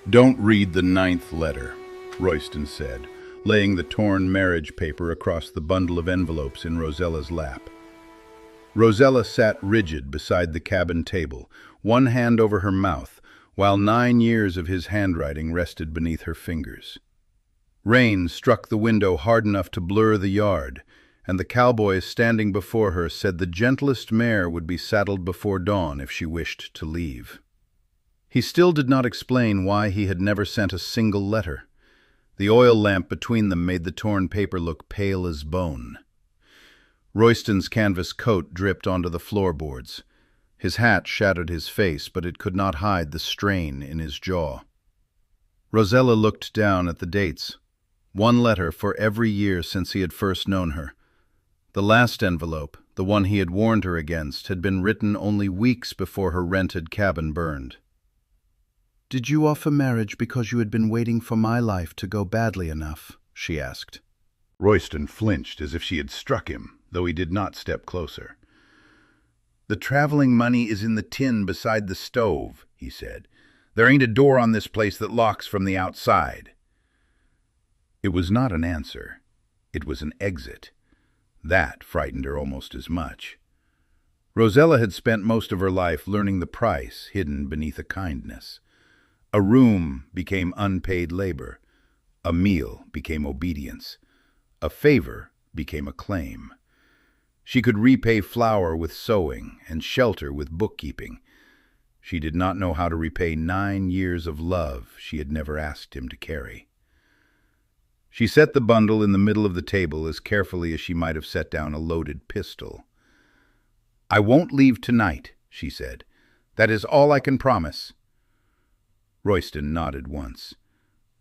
"Don't read the ninth letter," Royston said, laying the torn marriage paper across the bundle of envelopes in Rosella's lap. Rosella sat rigid beside the cabin table, one hand over her mouth, while 9 years of his handwriting rested beneath her fingers. Rain struck the window hard enough to blur the yard, and the cowboy standing before her said the gentlest mare would be saddled before dawn if she wished to leave. He still did not explain why he had never sent a single letter. The oil lamp between them made the torn paper look pale as bone. Royston's canvas coat dripped onto the floorboards. His hat shadowed his face, but it could not hide the strain in his jaw. Rosella looked down at the dates. 1 letter for every year since he had first known her. The last envelope, the one he had warned her against, had been written only weeks before her rented cabin burned. "Did you offer marriage because you had been waiting for my life to go badly enough?" she asked. Royston flinched as if she had struck him, though he did not step closer. "The traveling money is in the tin beside the stove," he said. "There ain't a door on this place that locks from the outside." It was not an answer. It was an exit. That frightened her almost as much. Rosella had spent most of her life learning the price hidden beneath a kindness. A room became unpaid labor. A meal became obedience. A favor became a claim. She could repay flour with sewing and shelter with bookkeeping. She did not know how to repay 9 years of love she had never asked him to carry. She set the bundle in the middle of the table as carefully as she might have set down a loaded pistol. "I won't leave tonight," she said. "That is all I can promise." Royston nodded once.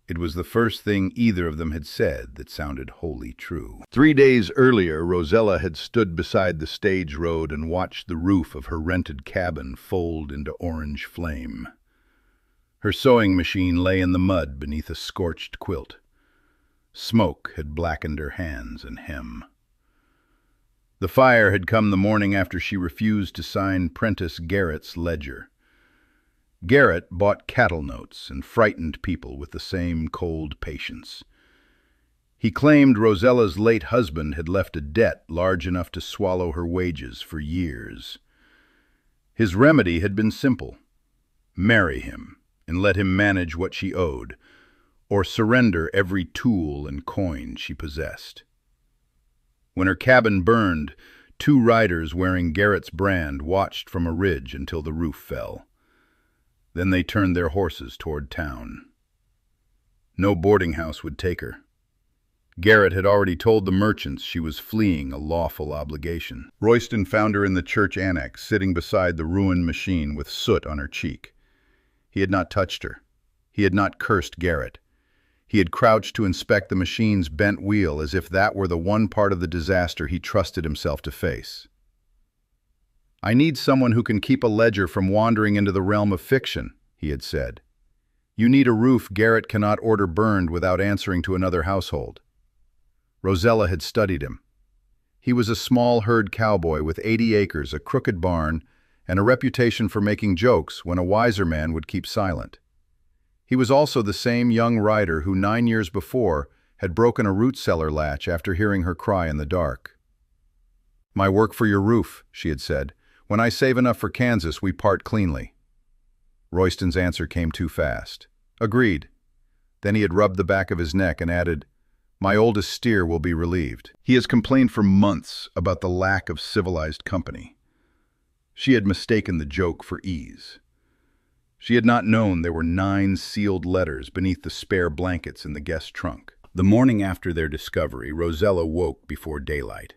It was the first thing either of them had said that sounded wholly true. 3 days earlier, Rosella had stood beside the stage road and watched the roof of her rented cabin fold into orange flame. Her sewing machine lay in the mud beneath a scorched quilt. Smoke had blackened her hands and hem. The fire had come the morning after she refused to sign Prentice Garrett's ledger. Garrett bought cattle notes and frightened people with the same cold patience. He claimed Rosella's late husband had left a debt large enough to swallow her wages for years. His remedy had been simple: marry him and let him manage what she owed, or surrender every tool and coin she possessed. When her cabin burned, 2 riders wearing Garrett's brand watched from a ridge until the roof fell. Then they turned their horses toward town. No boarding house would take her. Garrett had already told the merchants she was fleeing a lawful obligation. Royston found her in the church annex, sitting beside the ruined machine with soot on her cheek. He had not touched her. He had not cursed Garrett. He had crouched to inspect the machine's bent wheel as if that were the one part of the disaster he trusted himself to face. "I need someone who can keep a ledger from wandering into the realm of fiction," he had said. "You need a roof Garrett cannot order burned without answering to another household." Rosella had studied him. He was a small herd cowboy with 80 acres, a crooked barn, and a reputation for making jokes when a wiser man would keep silent. He was also the same young rider who 9 years before had broken a root cellar latch after hearing her cry in the dark. "My work for your roof," she had said. "When I save enough for Kansas, we part cleanly." Royston's answer came too fast. "Agreed." Then he had rubbed the back of his neck and added, "My oldest steer will be relieved." He has complained for months about the lack of civilized company. She had mistaken the joke for ease. She had not known there were 9 sealed letters beneath the spare blankets in the guest trunk. The morning after their discovery, Rosella woke before daylight.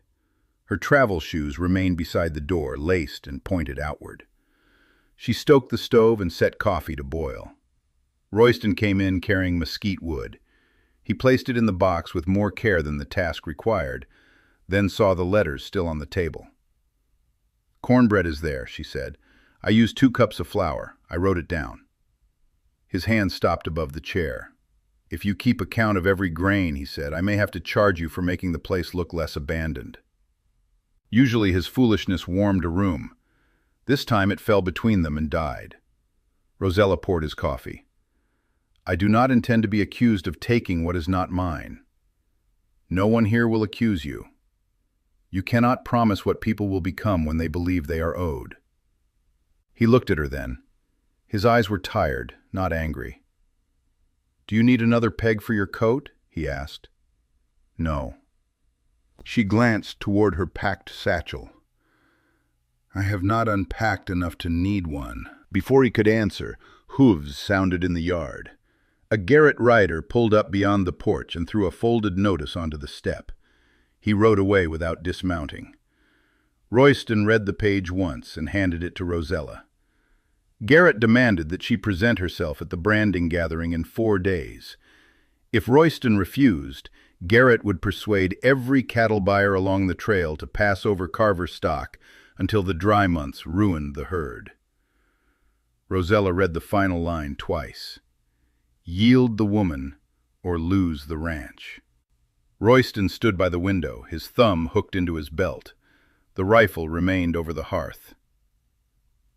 Her travel shoes remained beside the door, laced and pointed outward. She stoked the stove and set coffee to boil. Royston came in carrying mesquite wood. He placed it in the box with more care than the task required, then saw the letters still on the table. "Cornbread is there," she said. "I used 2 cups of flour. I wrote it down." His hand stopped above the chair. "If you keep account of every grain," he said, "I may have to charge you for making the place look less abandoned." Usually his foolishness warmed a room. This time it fell between them and died. Rosella poured his coffee. I do not intend to be accused of taking what is not mine. No one here will accuse you. You cannot promise what people will become when they believe they are owed." He looked at her then. His eyes were tired, not angry. "Do you need another peg for your coat?" he asked. "No." She glanced toward her packed satchel. "I have not unpacked enough to need one." Before he could answer, hooves sounded in the yard. A Garrett rider pulled up beyond the porch and threw a folded notice onto the step. He rode away without dismounting. Royston read the page once and handed it to Rosella. Garrett demanded that she present herself at the branding gathering in 4 days. If Royston refused, Garrett would persuade every cattle buyer along the trail to pass over Carver stock until the dry months ruined the herd. Rosella read the final line twice. "Yield the woman or lose the ranch." Royston stood by the window, his thumb hooked into his belt. The rifle remained over the hearth.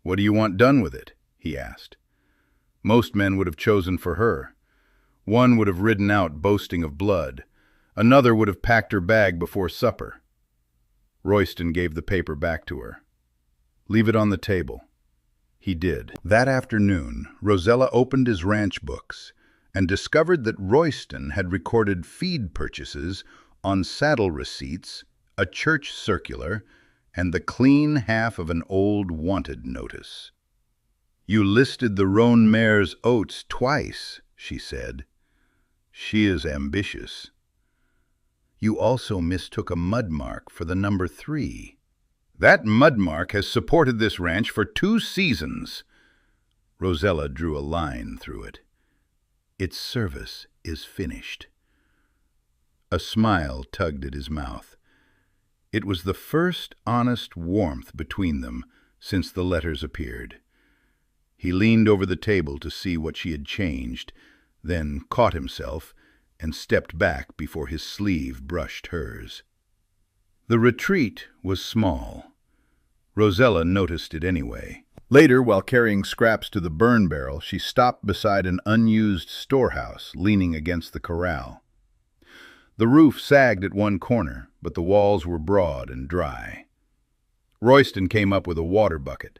"What do you want done with it?" he asked. Most men would have chosen for her. One would have ridden out boasting of blood. Another would have packed her bag before supper. Royston gave the paper back to her. "Leave it on the table." He did. That afternoon, Rosella opened his ranch books and discovered that Royston had recorded feed purchases on saddle receipts, a church circular, and the clean half of an old wanted notice. "You listed the roan mare's oats twice," she said. "She is ambitious. You also mistook a mud mark for the number 3. That mud mark has supported this ranch for 2 seasons. Rosella drew a line through it. "Its service is finished." A smile tugged at his mouth. It was the first honest warmth between them since the letters appeared. He leaned over the table to see what she had changed, then caught himself and stepped back before his sleeve brushed hers. The retreat was small. Rosella noticed it anyway. Later, while carrying scraps to the burn barrel, she stopped beside an unused storehouse leaning against the corral. The roof sagged at one corner, but the walls were broad and dry. Royston came up with a water bucket.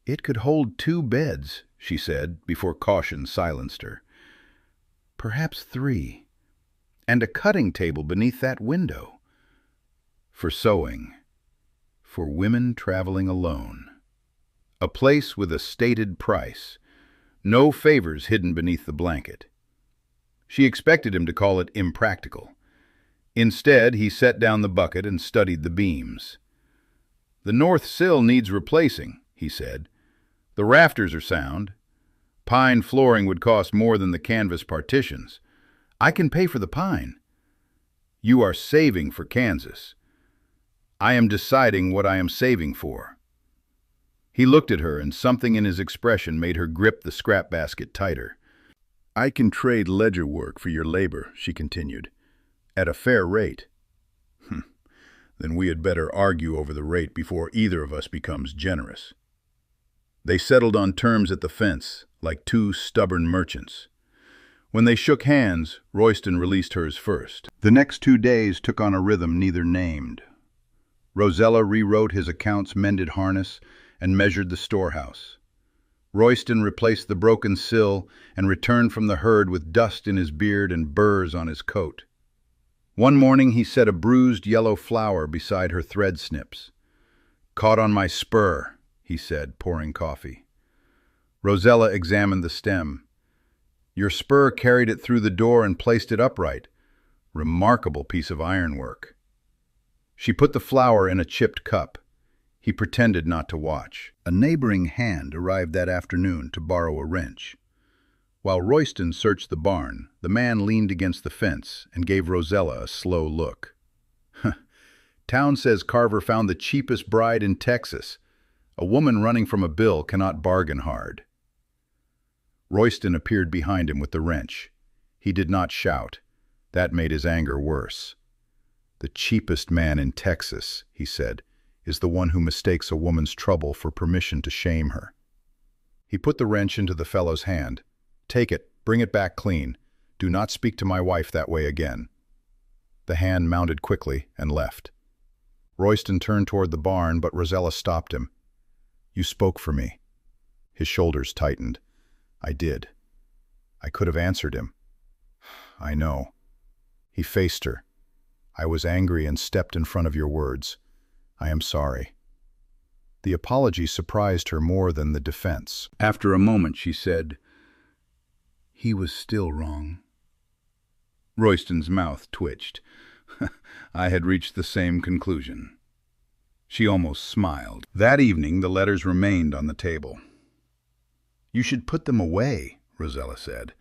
"It could hold 2 beds," she said, before caution silenced her. "Perhaps 3. And a cutting table beneath that window. For sewing. For women traveling alone. A place with a stated price. No favors hidden beneath the blanket." She expected him to call it impractical. Instead, he set down the bucket and studied the beams. "The north sill needs replacing," he said. "The rafters are sound. Pine flooring would cost more than the canvas partitions. I can pay for the pine." "You are saving for Kansas." "I am deciding what I am saving for." He looked at her, and something in his expression made her grip the scrap basket tighter. "I can trade ledger work for your labor," she continued, "at a fair rate." "Then we had better argue over the rate before either of us becomes generous." They settled on terms at the fence, like 2 stubborn merchants. When they shook hands, Royston released hers first. The next 2 days took on a rhythm neither named. Rosella rewrote his account's mended harness and measured the storehouse. Royston replaced the broken sill and returned from the herd with dust in his beard and burrs on his coat. One morning he set a bruised yellow flower beside her thread snips. "Caught on my spur," he said, pouring coffee. Rosella examined the stem. "Your spur carried it through the door and placed it upright. Remarkable piece of ironwork." She put the flower in a chipped cup. He pretended not to watch. A neighboring hand arrived that afternoon to borrow a wrench. While Royston searched the barn, the man leaned against the fence and gave Rosella a slow look. "Town says Carver found the cheapest bride in Texas. A woman running from a bill cannot bargain hard." Royston appeared behind him with the wrench. He did not shout. That made his anger worse. "The cheapest man in Texas," he said, "is the one who mistakes a woman's trouble for permission to shame her." He put the wrench into the fellow's hand. "Take it," Bring it back clean. Do not speak to my wife that way again." The hand mounted quickly and left. Royston turned toward the barn, but Rosella stopped him. "You spoke for me." His shoulders tightened. "I did. I could have answered him." "I know." He faced her. "I was angry and stepped in front of your words. I am sorry." The apology surprised her more than the defense. After a moment, she said, "He was still wrong." Royston's mouth twitched. I had reached the same conclusion. She almost smiled. That evening, the letters remained on the table. "You should put them away," Rosella said.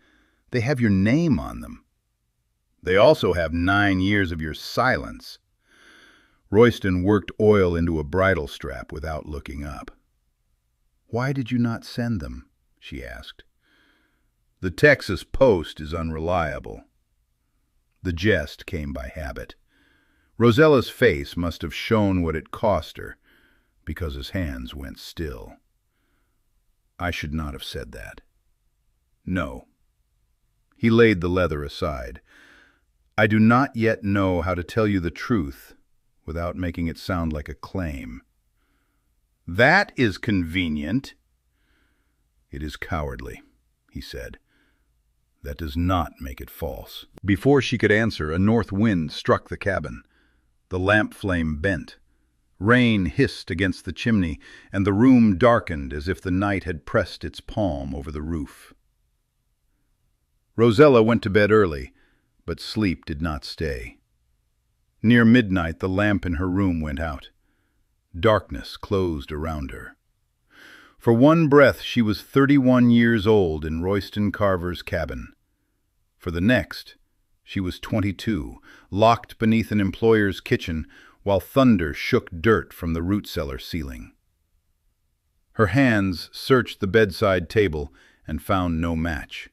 "They have your name on them. They also have 9 years of your silence." Royston worked oil into a bridle strap without looking up. "Why did you not send them?" she asked. "The Texas Post is unreliable." The jest came by habit. Rosella's face must have shown what it cost her, because his hands went still. "I should not have said that." "No." He laid the leather aside. "I do not yet know how to tell you the truth without making it sound like a claim." "That is convenient." "It is cowardly," he said. "That does not make it false." Before she could answer, a north wind struck the cabin. The lamp flame bent. Rain hissed against the chimney, and the room darkened as if the night had pressed its palm over the roof. Rosella went to bed early, but sleep did not stay. Near midnight, the lamp in her room went out. Darkness closed around her. For one breath, she was 31 years old in Royston Carver's cabin. For the next, she was 22, locked beneath an employer's kitchen, while thunder shook dirt from the root cellar ceiling. Her hands searched the bedside table and found no match.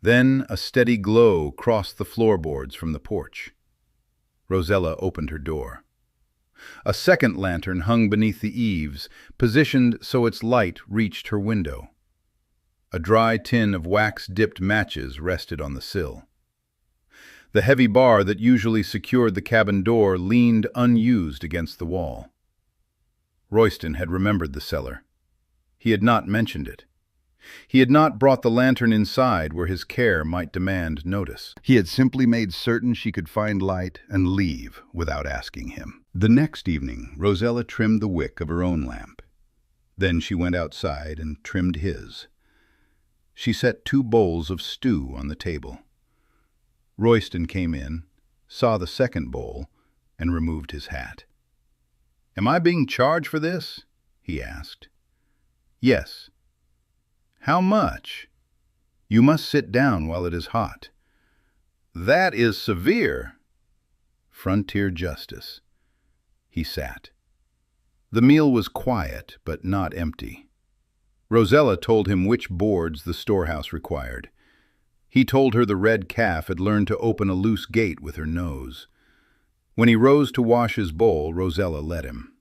Then a steady glow crossed the floorboards from the porch. Rosella opened her door. A second lantern hung beneath the eaves, positioned so its light reached her window. A dry tin of wax-dipped matches rested on the sill. The heavy bar that usually secured the cabin door leaned unused against the wall. Royston had remembered the cellar. He had not mentioned it. He had not brought the lantern inside where his care might demand notice. He had simply made certain she could find light and leave without asking him. The next evening, Rosella trimmed the wick of her own lamp. Then she went outside and trimmed his. She set 2 bowls of stew on the table. Royston came in, saw the second bowl, and removed his hat. "Am I being charged for this?" he asked. "Yes." "How much?" "You must sit down while it is hot." "That is severe." "Frontier justice." He sat. The meal was quiet, but not empty. Rosella told him which boards the storehouse required. He told her the red calf had learned to open a loose gate with her nose. When he rose to wash his bowl, Rosella let him.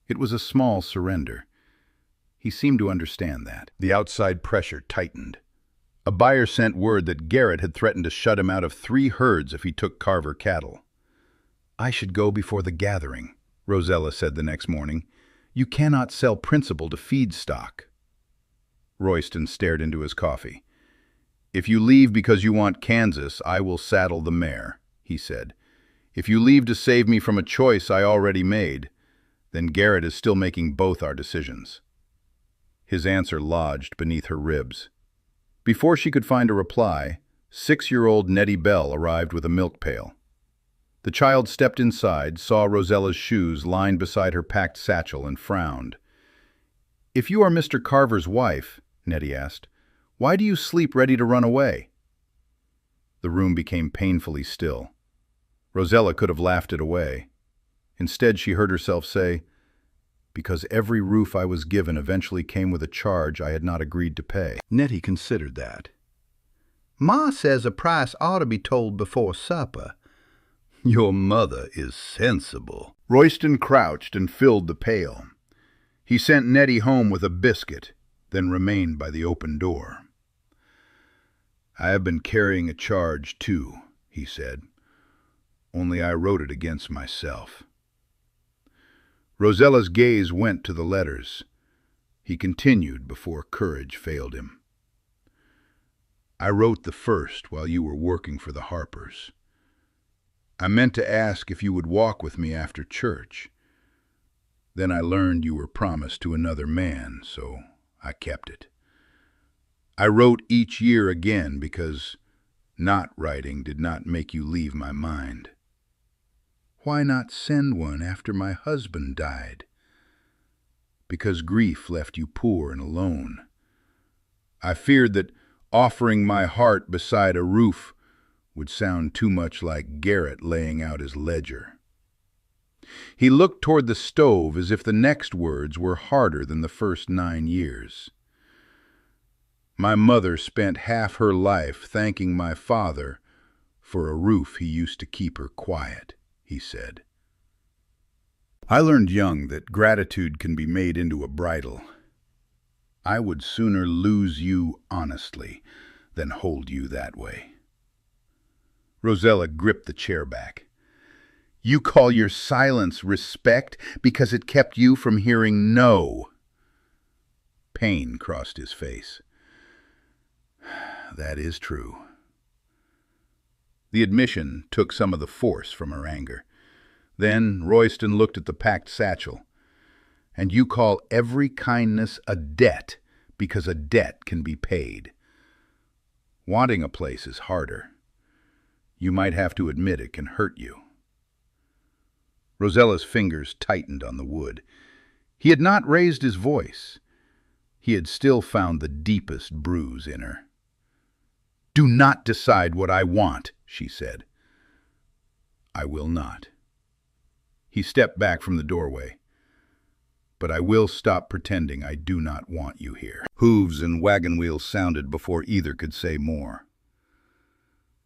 It was a small surrender. He seemed to understand that. The outside pressure tightened. A buyer sent word that Garrett had threatened to shut him out of 3 herds if he took Carver cattle. "I should go before the gathering," Rosella said the next morning. "You cannot sell principal to feed stock." Royston stared into his coffee. "If you leave because you want Kansas, I will saddle the mare," he said. "If you leave to save me from a choice I already made, then Garrett is still making both our decisions." His answer lodged beneath her ribs. Before she could find a reply, 6-year-old Nettie Bell arrived with a milk pail. The child stepped inside, saw Rosella's shoes lined beside her packed satchel, and frowned. "If you are Mr. Carver's wife," Nettie asked, "why do you sleep ready to run away?" The room became painfully still. Rosella could have laughed it away. Instead, she heard herself say, "Because every roof I was given eventually came with a charge I had not agreed to pay." Nettie considered that. "Ma says a price ought to be told before supper." "Your mother is sensible." Royston crouched and filled the pail. He sent Nettie home with a biscuit, then remained by the open door. I have been carrying a charge, too, he said. Only I wrote it against myself. Rosella's gaze went to the letters. He continued before courage failed him. I wrote the first while you were working for the Harpers. I meant to ask if you would walk with me after church. Then I learned you were promised to another man, so I kept it. I wrote each year again because not writing did not make you leave my mind. Why not send one after my husband died? Because grief left you poor and alone. I feared that offering my heart beside a roof would sound too much like Garrett laying out his ledger. He looked toward the stove as if the next words were harder than the first 9 years. My mother spent half her life thanking my father for a roof he used to keep her quiet, he said. I learned young that gratitude can be made into a bridle. I would sooner lose you honestly than hold you that way. Rosella gripped the chair back. You call your silence respect because it kept you from hearing no. Pain crossed his face. That is true. The admission took some of the force from her anger. Then Royston looked at the packed satchel. And you call every kindness a debt because a debt can be paid. Wanting a place is harder. You might have to admit it can hurt you. Rosella's fingers tightened on the wood. He had not raised his voice. He had still found the deepest bruise in her. Do not decide what I want, she said. I will not. He stepped back from the doorway. But I will stop pretending I do not want you here. Hooves and wagon wheels sounded before either could say more.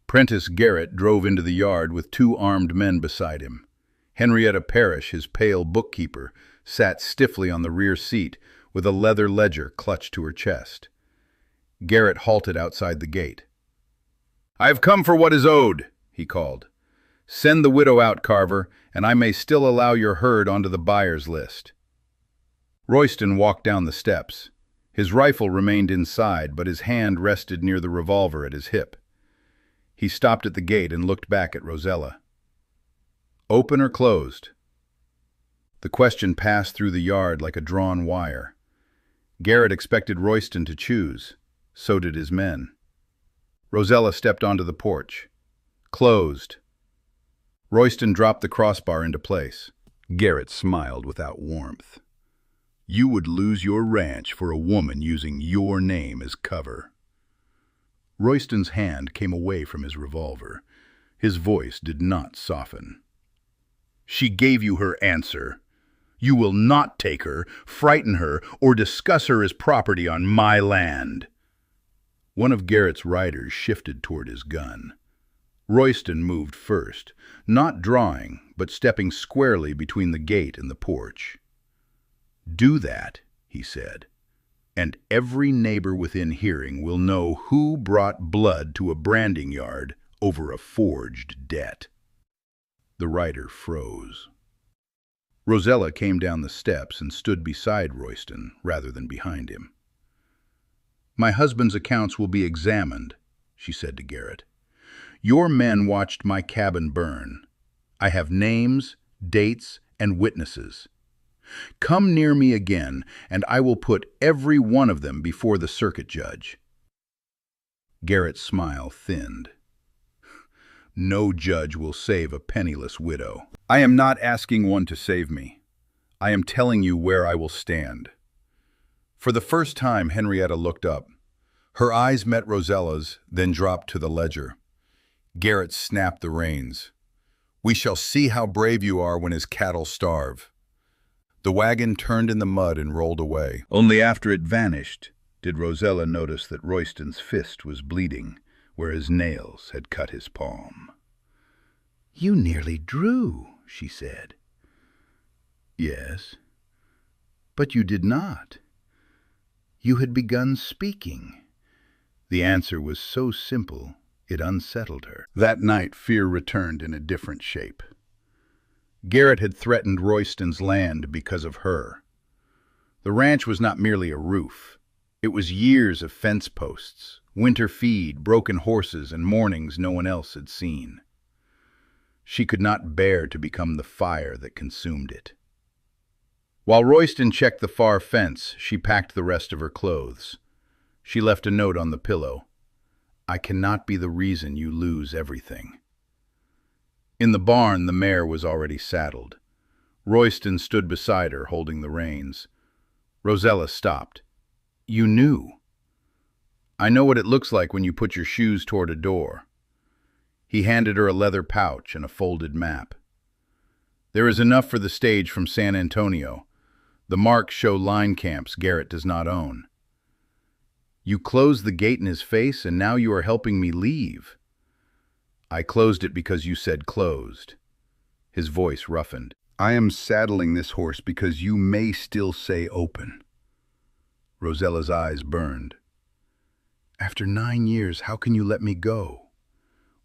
Prentice Garrett drove into the yard with 2 armed men beside him. Henrietta Parrish, his pale bookkeeper, sat stiffly on the rear seat with a leather ledger clutched to her chest. Garrett halted outside the gate. I have come for what is owed, he called. Send the widow out, Carver, and I may still allow your herd onto the buyer's list. Royston walked down the steps. His rifle remained inside, but his hand rested near the revolver at his hip. He stopped at the gate and looked back at Rosella. Open or closed? The question passed through the yard like a drawn wire. Garrett expected Royston to choose. So did his men. Rosella stepped onto the porch. Closed. Royston dropped the crossbar into place. Garrett smiled without warmth. You would lose your ranch for a woman using your name as cover. Royston's hand came away from his revolver. His voice did not soften. She gave you her answer. You will not take her, frighten her, or discuss her as property on my land. One of Garrett's riders shifted toward his gun. Royston moved first, not drawing, but stepping squarely between the gate and the porch. Do that, he said, and every neighbor within hearing will know who brought blood to a branding yard over a forged debt. The rider froze. Rosella came down the steps and stood beside Royston rather than behind him. My husband's accounts will be examined, she said to Garrett. Your men watched my cabin burn. I have names, dates, and witnesses. Come near me again, and I will put every one of them before the circuit judge. Garrett's smile thinned. No judge will save a penniless widow. I am not asking one to save me. I am telling you where I will stand. For the first time, Henrietta looked up. Her eyes met Rosella's, then dropped to the ledger. Garrett snapped the reins. We shall see how brave you are when his cattle starve. The wagon turned in the mud and rolled away. Only after it vanished did Rosella notice that Royston's fist was bleeding where his nails had cut his palm. You nearly drew, she said. Yes, but you did not. You had begun speaking. The answer was so simple, it unsettled her. That night, fear returned in a different shape. Garrett had threatened Royston's land because of her. The ranch was not merely a roof. It was years of fence posts, winter feed, broken horses, and mornings no one else had seen. She could not bear to become the fire that consumed it. While Royston checked the far fence, she packed the rest of her clothes. She left a note on the pillow. "I cannot be the reason you lose everything." In the barn, the mare was already saddled. Royston stood beside her, holding the reins. Rosella stopped. "You knew." "I know what it looks like when you put your shoes toward a door." He handed her a leather pouch and a folded map. "There is enough for the stage from San Antonio. The marks show line camps Garrett does not own." "You closed the gate in his face, and now you are helping me leave." "I closed it because you said closed." His voice roughened. "I am saddling this horse because you may still say open." Rosella's eyes burned. "After 9 years, how can you let me go?"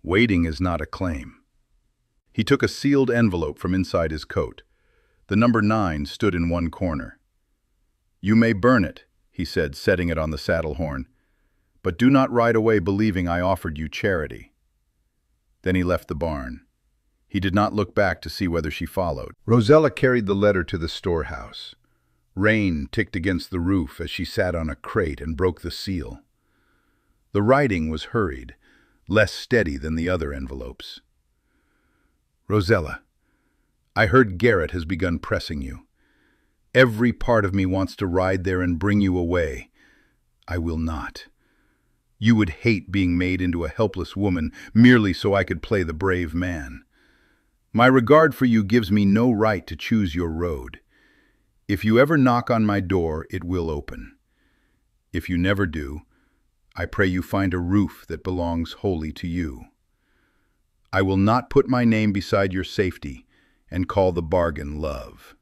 "Waiting is not a claim." He took a sealed envelope from inside his coat. The number 9 stood in one corner. "You may burn it," he said, setting it on the saddle horn, "but do not ride away believing I offered you charity." Then he left the barn. He did not look back to see whether she followed. Rosella carried the letter to the storehouse. Rain ticked against the roof as she sat on a crate and broke the seal. The writing was hurried, less steady than the other envelopes. "Rosella, I heard Garrett has begun pressing you. Every part of me wants to ride there and bring you away. I will not. You would hate being made into a helpless woman merely so I could play the brave man. My regard for you gives me no right to choose your road. If you ever knock on my door, it will open. If you never do, I pray you find a roof that belongs wholly to you. I will not put my name beside your safety and call the bargain love."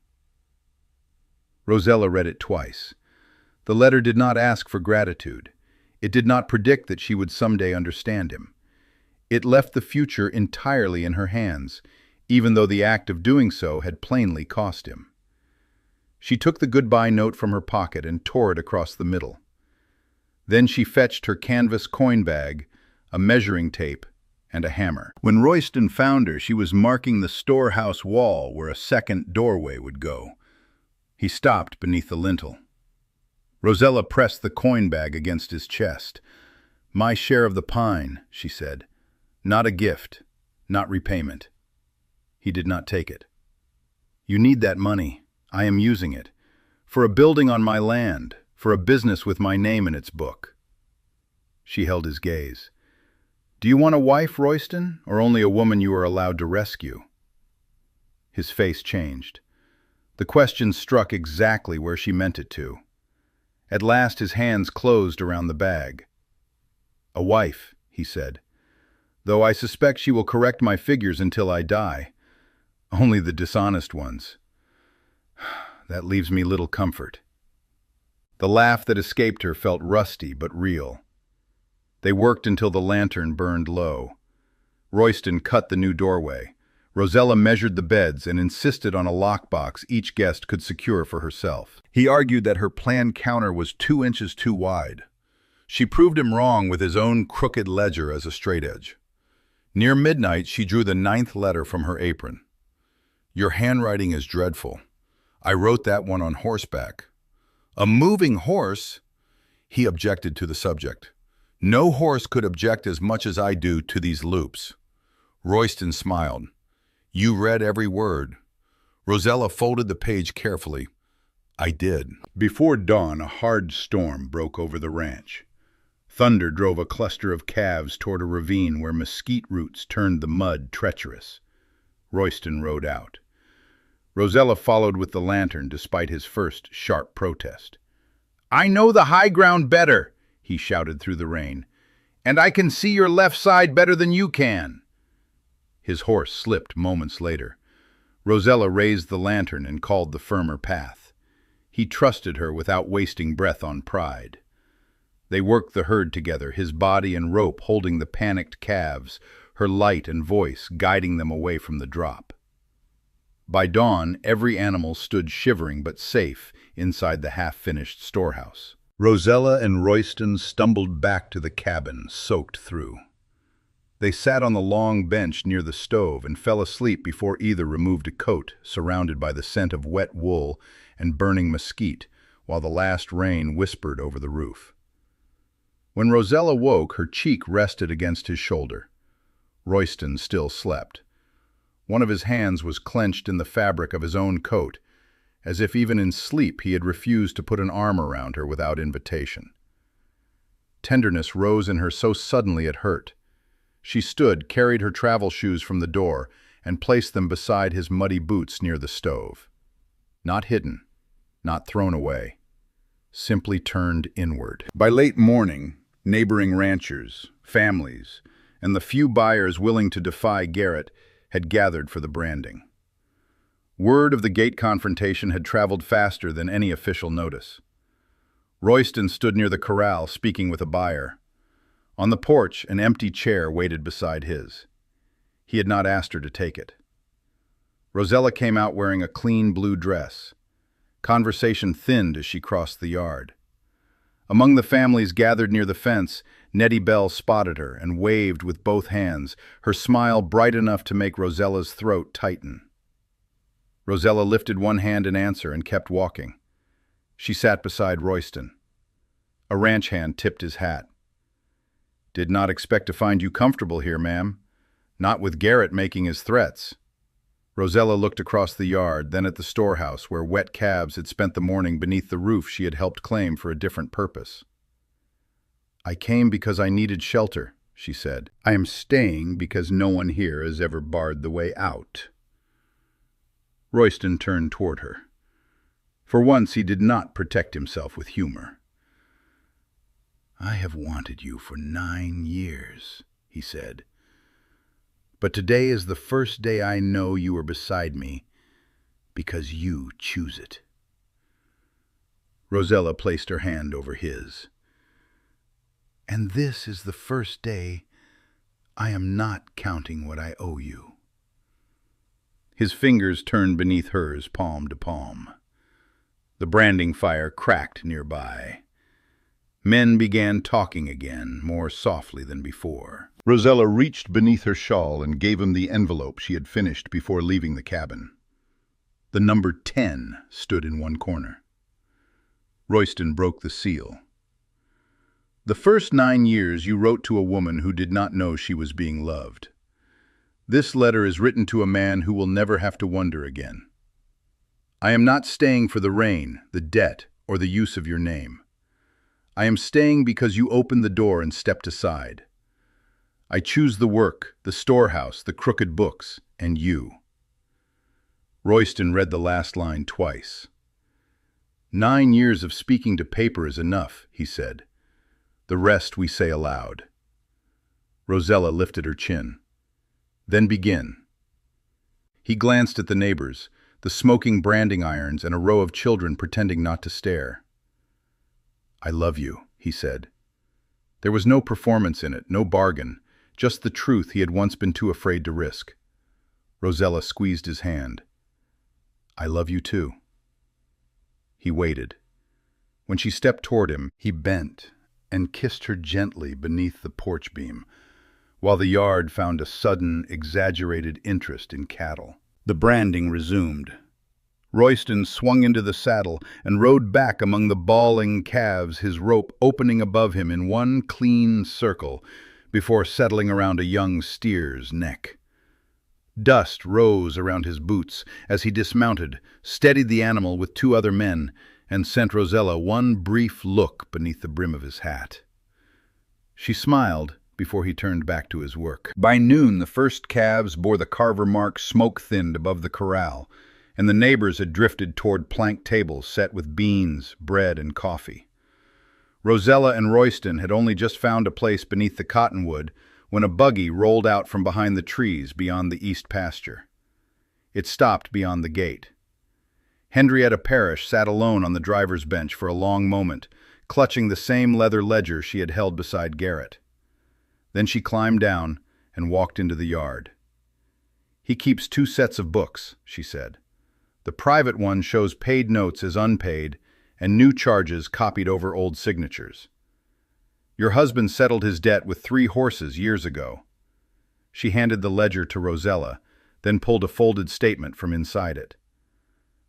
Rosella read it twice. The letter did not ask for gratitude. It did not predict that she would someday understand him. It left the future entirely in her hands, even though the act of doing so had plainly cost him. She took the goodbye note from her pocket and tore it across the middle. Then she fetched her canvas coin bag, a measuring tape, and a hammer. When Royston found her, she was marking the storehouse wall where a second doorway would go. He stopped beneath the lintel. Rosella pressed the coin bag against his chest. "My share of the pine," she said. "Not a gift, not repayment." He did not take it. "You need that money. I am using it. For a building on my land, for a business with my name in its book." She held his gaze. "Do you want a wife, Royston, or only a woman you are allowed to rescue?" His face changed. The question struck exactly where she meant it to. At last his hands closed around the bag. "A wife," he said, "though I suspect she will correct my figures until I die. Only the dishonest ones. That leaves me little comfort." The laugh that escaped her felt rusty but real. They worked until the lantern burned low. Royston cut the new doorway. Rosella measured the beds and insisted on a lockbox each guest could secure for herself. He argued that her planned counter was 2 inches too wide. She proved him wrong with his own crooked ledger as a straightedge. Near midnight, she drew the 9th letter from her apron. "Your handwriting is dreadful. I wrote that one on horseback." "A moving horse?" He objected to the subject. "No horse could object as much as I do to these loops." Royston smiled. "You read every word." Rosella folded the page carefully. "I did." Before dawn, a hard storm broke over the ranch. Thunder drove a cluster of calves toward a ravine where mesquite roots turned the mud treacherous. Royston rode out. Rosella followed with the lantern despite his first sharp protest. "I know the high ground better," he shouted through the rain, "and I can see your left side better than you can." His horse slipped moments later. Rosella raised the lantern and called the firmer path. He trusted her without wasting breath on pride. They worked the herd together, his body and rope holding the panicked calves, her light and voice guiding them away from the drop. By dawn, every animal stood shivering but safe inside the half-finished storehouse. Rosella and Royston stumbled back to the cabin, soaked through. They sat on the long bench near the stove and fell asleep before either removed a coat, surrounded by the scent of wet wool and burning mesquite, while the last rain whispered over the roof. When Rosella woke, her cheek rested against his shoulder. Royston still slept. One of his hands was clenched in the fabric of his own coat, as if even in sleep he had refused to put an arm around her without invitation. Tenderness rose in her so suddenly it hurt. She stood, carried her travel shoes from the door, and placed them beside his muddy boots near the stove. Not hidden, not thrown away, simply turned inward. By late morning, neighboring ranchers, families, and the few buyers willing to defy Garrett had gathered for the branding. Word of the gate confrontation had traveled faster than any official notice. Royston stood near the corral, speaking with a buyer. On the porch, an empty chair waited beside his. He had not asked her to take it. Rosella came out wearing a clean blue dress. Conversation thinned as she crossed the yard. Among the families gathered near the fence, Nettie Bell spotted her and waved with both hands, her smile bright enough to make Rosella's throat tighten. Rosella lifted one hand in answer and kept walking. She sat beside Royston. A ranch hand tipped his hat. "Did not expect to find you comfortable here, ma'am. Not with Garrett making his threats." Rosella looked across the yard, then at the storehouse where wet calves had spent the morning beneath the roof she had helped claim for a different purpose. "I came because I needed shelter," she said. "I am staying because no one here has ever barred the way out." Royston turned toward her. For once he did not protect himself with humor. "I have wanted you for 9 years, he said. "But today is the first day I know you are beside me because you choose it." Rosella placed her hand over his. "And this is the first day I am not counting what I owe you." His fingers turned beneath hers, palm to palm. The branding fire cracked nearby. Men began talking again, more softly than before. Rosella reached beneath her shawl and gave him the envelope she had finished before leaving the cabin. The number 10 stood in one corner. Royston broke the seal. "The first 9 years you wrote to a woman who did not know she was being loved. This letter is written to a man who will never have to wonder again. I am not staying for the rain, the debt, or the use of your name. I am staying because you opened the door and stepped aside. I choose the work, the storehouse, the crooked books, and you." Royston read the last line twice. "9 years of speaking to paper is enough," he said. "The rest we say aloud." Rosella lifted her chin. "Then begin." He glanced at the neighbors, the smoking branding irons and a row of children pretending not to stare. "I love you," he said. There was no performance in it, no bargain, just the truth he had once been too afraid to risk. Rosella squeezed his hand. "I love you too." He waited. When she stepped toward him, he bent and kissed her gently beneath the porch beam, while the yard found a sudden, exaggerated interest in cattle. The branding resumed. Royston swung into the saddle and rode back among the bawling calves, his rope opening above him in one clean circle before settling around a young steer's neck. Dust rose around his boots as he dismounted, steadied the animal with 2 other men, and sent Rosella one brief look beneath the brim of his hat. She smiled before he turned back to his work. By noon, the first calves bore the carver mark smoke-thinned above the corral, and the neighbors had drifted toward planked tables set with beans, bread, and coffee. Rosella and Royston had only just found a place beneath the cottonwood when a buggy rolled out from behind the trees beyond the east pasture. It stopped beyond the gate. Henrietta Parrish sat alone on the driver's bench for a long moment, clutching the same leather ledger she had held beside Garrett. Then she climbed down and walked into the yard. "He keeps 2 sets of books," she said. "The private one shows paid notes as unpaid and new charges copied over old signatures. Your husband settled his debt with 3 horses years ago." She handed the ledger to Rosella, then pulled a folded statement from inside it.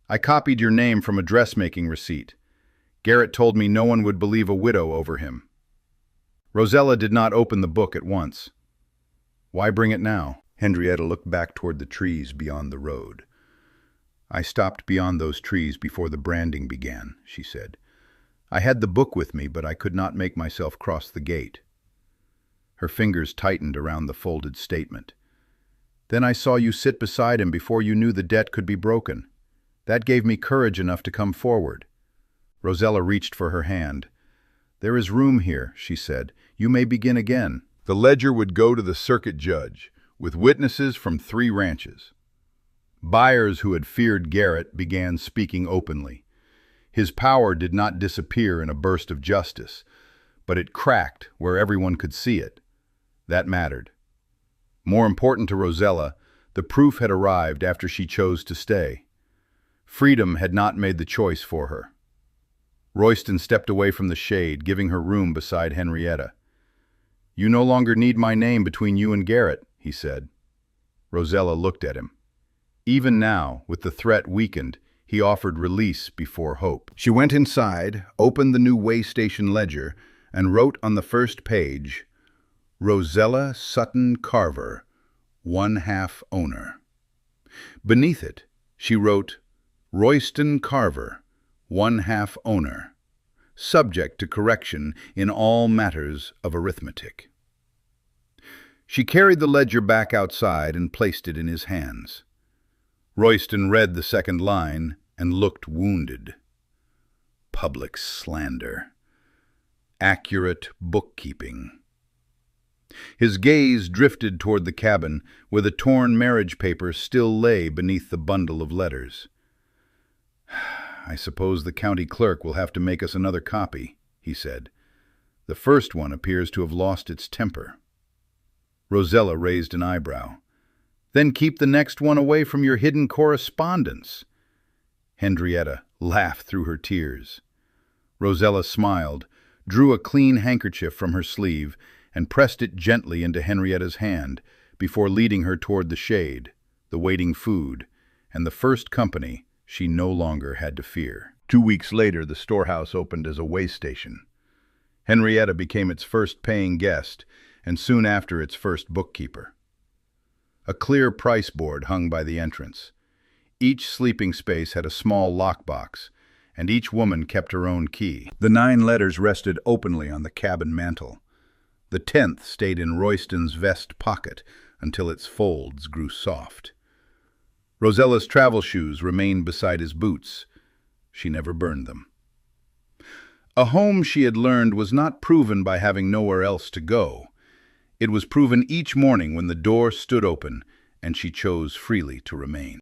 "I copied your name from a dressmaking receipt. Garrett told me no one would believe a widow over him." Rosella did not open the book at once. "Why bring it now?" Henrietta looked back toward the trees beyond the road. "I stopped beyond those trees before the branding began," she said. "I had the book with me, but I could not make myself cross the gate." Her fingers tightened around the folded statement. "Then I saw you sit beside him before you knew the debt could be broken. That gave me courage enough to come forward." Rosella reached for her hand. "There is room here," she said. "You may begin again." The ledger would go to the circuit judge, with witnesses from 3 ranches. Buyers who had feared Garrett began speaking openly. His power did not disappear in a burst of justice, but it cracked where everyone could see it. That mattered. More important to Rosella, the proof had arrived after she chose to stay. Freedom had not made the choice for her. Royston stepped away from the shade, giving her room beside Henrietta. "You no longer need my name between you and Garrett," he said. Rosella looked at him. Even now, with the threat weakened, he offered release before hope. She went inside, opened the new waystation ledger, and wrote on the first page, "Rosella Sutton Carver, 1/2 owner." Beneath it, she wrote, "Royston Carver, 1/2 owner, subject to correction in all matters of arithmetic." She carried the ledger back outside and placed it in his hands. Royston read the second line and looked wounded. Public slander. Accurate bookkeeping. His gaze drifted toward the cabin, where the torn marriage paper still lay beneath the bundle of letters. "I suppose the county clerk will have to make us another copy," he said. "The first one appears to have lost its temper." Rosella raised an eyebrow. "Then keep the next one away from your hidden correspondence." Henrietta laughed through her tears. Rosella smiled, drew a clean handkerchief from her sleeve, and pressed it gently into Henrietta's hand before leading her toward the shade, the waiting food, and the first company she no longer had to fear. 2 weeks later, the storehouse opened as a waystation. Henrietta became its first paying guest, and soon after its first bookkeeper. A clear price board hung by the entrance. Each sleeping space had a small lockbox, and each woman kept her own key. The 9 letters rested openly on the cabin mantel. The 10th stayed in Royston's vest pocket until its folds grew soft. Rosella's travel shoes remained beside his boots. She never burned them. A home, she had learned, was not proven by having nowhere else to go. It was proven each morning when the door stood open and she chose freely to remain.